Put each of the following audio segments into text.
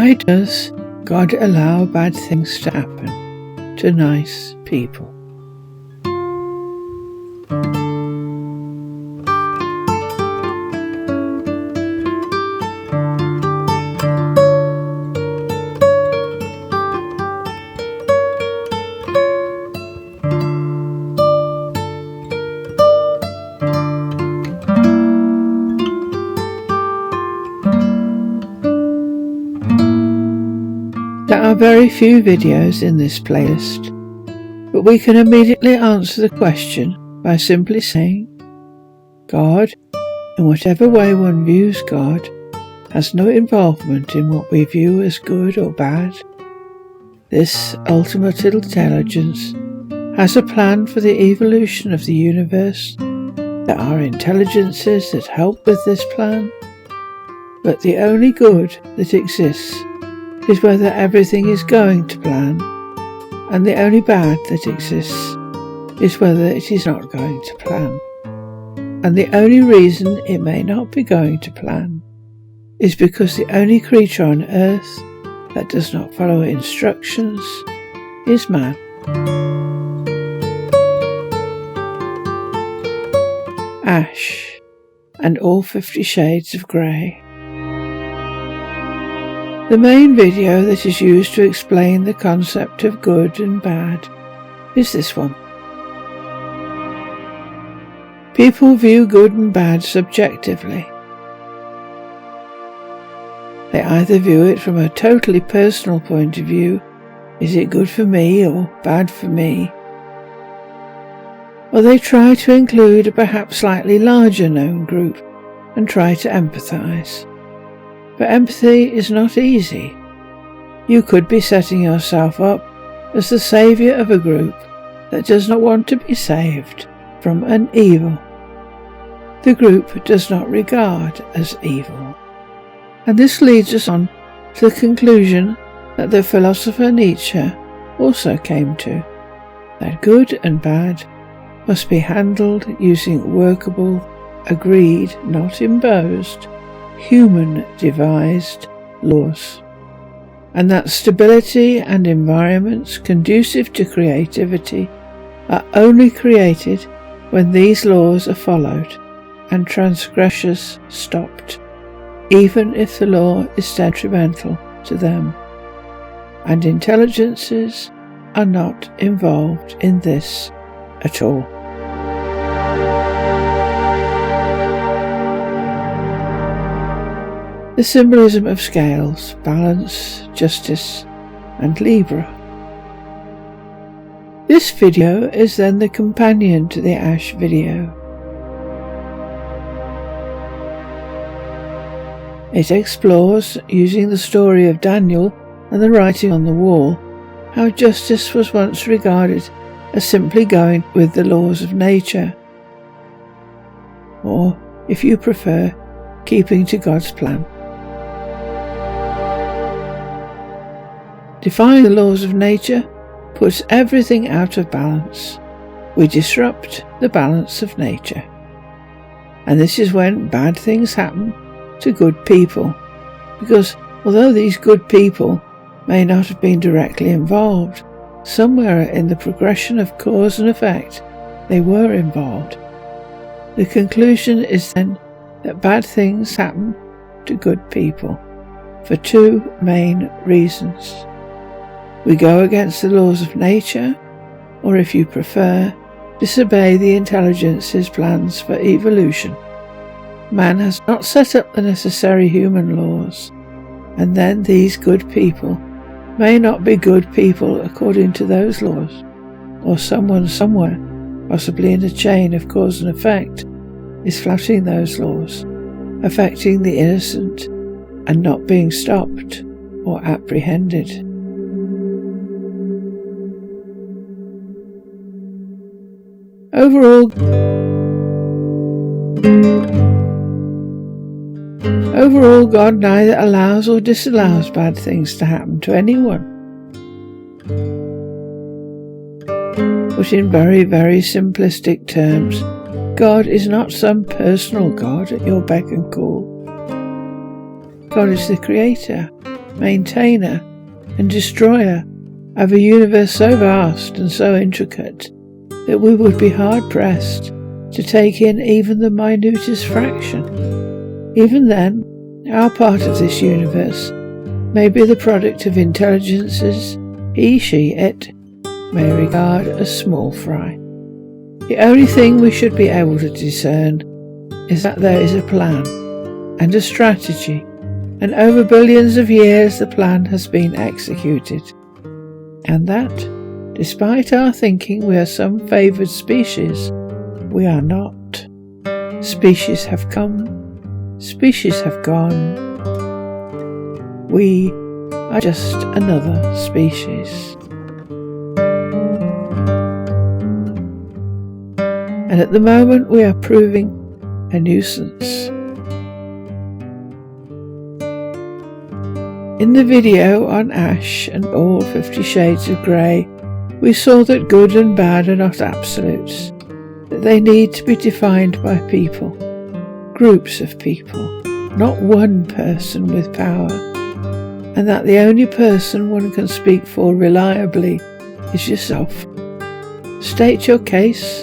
Why does God allow bad things to happen to nice people? There are very few videos in this playlist, but we can immediately answer the question by simply saying, God, in whatever way one views God, has no involvement in what we view as good or bad. This ultimate intelligence has a plan for the evolution of the universe. There are intelligences that help with this plan, but the only good that exists is whether everything is going to plan, and the only bad that exists is whether it is not going to plan. And the only reason it may not be going to plan is because the only creature on earth that does not follow instructions is man. Ash and all 50 shades of grey. The main video that is used to explain the concept of good and bad is this one. People view good and bad subjectively. They either view it from a totally personal point of view, is it good for me or bad for me? Or they try to include a perhaps slightly larger known group and try to empathise. But empathy is not easy. You could be setting yourself up as the saviour of a group that does not want to be saved from an evil the group does not regard as evil. And this leads us on to the conclusion that the philosopher Nietzsche also came to, that good and bad must be handled using workable, agreed, not imposed, human-devised laws, and that stability and environments conducive to creativity are only created when these laws are followed and transgressors stopped, even if the law is detrimental to them, and intelligences are not involved in this at all. The symbolism of scales, balance, justice, and Libra. This video is then the companion to the Ash video. It explores, using the story of Daniel and the writing on the wall, how justice was once regarded as simply going with the laws of nature, or, if you prefer, keeping to God's plan. Defying the laws of nature puts everything out of balance. We disrupt the balance of nature. And this is when bad things happen to good people, because although these good people may not have been directly involved, somewhere in the progression of cause and effect they were involved. The conclusion is then that bad things happen to good people for two main reasons. We go against the laws of nature, or if you prefer, disobey the intelligence's plans for evolution. Man has not set up the necessary human laws, and then these good people may not be good people according to those laws, or someone somewhere, possibly in a chain of cause and effect, is flouting those laws, affecting the innocent and not being stopped or apprehended. Overall, God neither allows or disallows bad things to happen to anyone. But in very, very simplistic terms, God is not some personal God at your beck and call. God is the Creator, maintainer and destroyer of a universe so vast and so intricate that we would be hard-pressed to take in even the minutest fraction. Even then, our part of this universe may be the product of intelligences he, she, it may regard as small fry. The only thing we should be able to discern is that there is a plan and a strategy, and over billions of years the plan has been executed, and that, despite our thinking we are some favoured species, we are not. Species have come, species have gone. We are just another species. And at the moment we are proving a nuisance. In the video on Ash and all 50 Shades of Grey, we saw that good and bad are not absolutes, that they need to be defined by people, groups of people, not one person with power, and that the only person one can speak for reliably is yourself. State your case,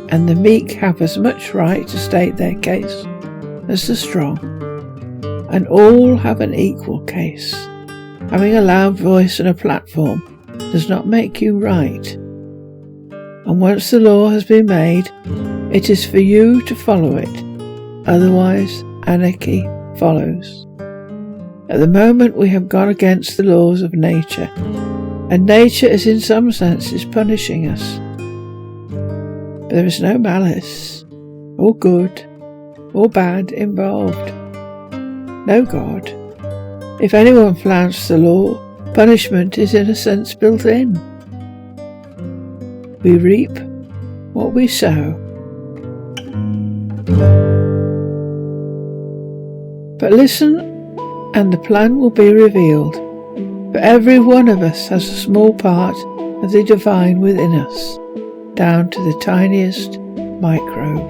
and the meek have as much right to state their case as the strong, and all have an equal case. Having a loud voice and a platform does not make you right, and once the law has been made, it is for you to follow it, otherwise anarchy follows. At the moment we have gone against the laws of nature, and nature is in some senses punishing us. But there is no malice, or good, or bad involved. No God. If anyone flouts the law, punishment is in a sense built in. We reap what we sow. But listen, and the plan will be revealed. For every one of us has a small part of the divine within us, down to the tiniest microbe.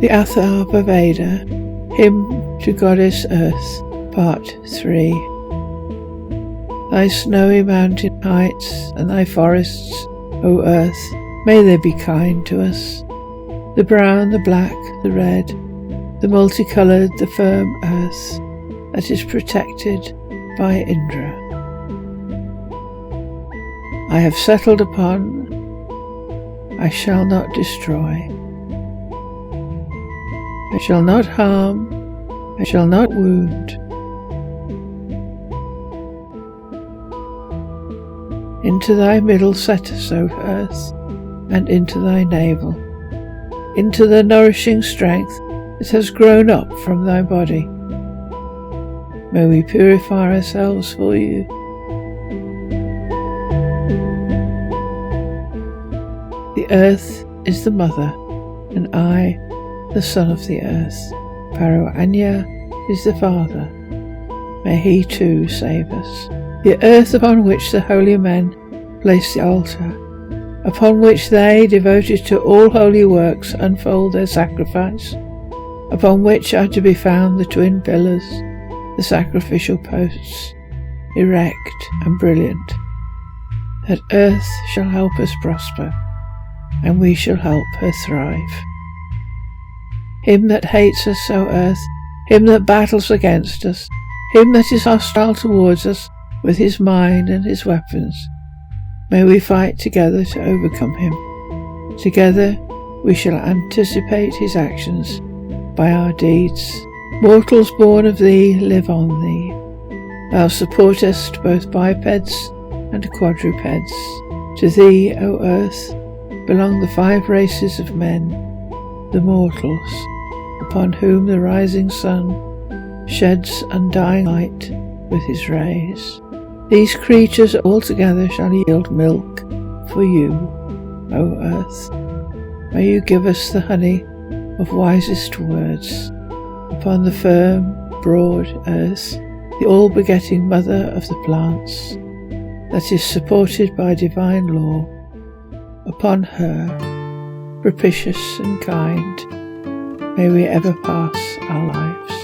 The Atharvaveda, Hymn to Goddess Earth, Part 3. Thy snowy mountain heights and thy forests, O Earth, may they be kind to us. The brown, the black, the red, the multicoloured, the firm earth that is protected by Indra. I have settled upon, I shall not destroy. I shall not harm, I shall not wound. Into thy middle set us, O earth, and into thy navel, into the nourishing strength that has grown up from thy body. May we purify ourselves for you. The earth is the mother, and I, the son of the earth. Paro Anya is the father. May he too save us. The earth upon which the holy men place the altar, upon which they, devoted to all holy works, unfold their sacrifice, upon which are to be found the twin pillars, the sacrificial posts, erect and brilliant, that earth shall help us prosper, and we shall help her thrive. Him that hates us, O earth, him that battles against us, him that is hostile towards us with his mind and his weapons, may we fight together to overcome him. Together we shall anticipate his actions by our deeds. Mortals born of thee live on thee. Thou supportest both bipeds and quadrupeds. To thee, O earth, belong the 5 races of men, the mortals, upon whom the rising sun sheds undying light with his rays. These creatures altogether shall yield milk for you, O earth. May you give us the honey of wisest words upon the firm, broad earth, the all-begetting mother of the plants, that is supported by divine law. Upon her, propitious and kind, may we ever pass our lives.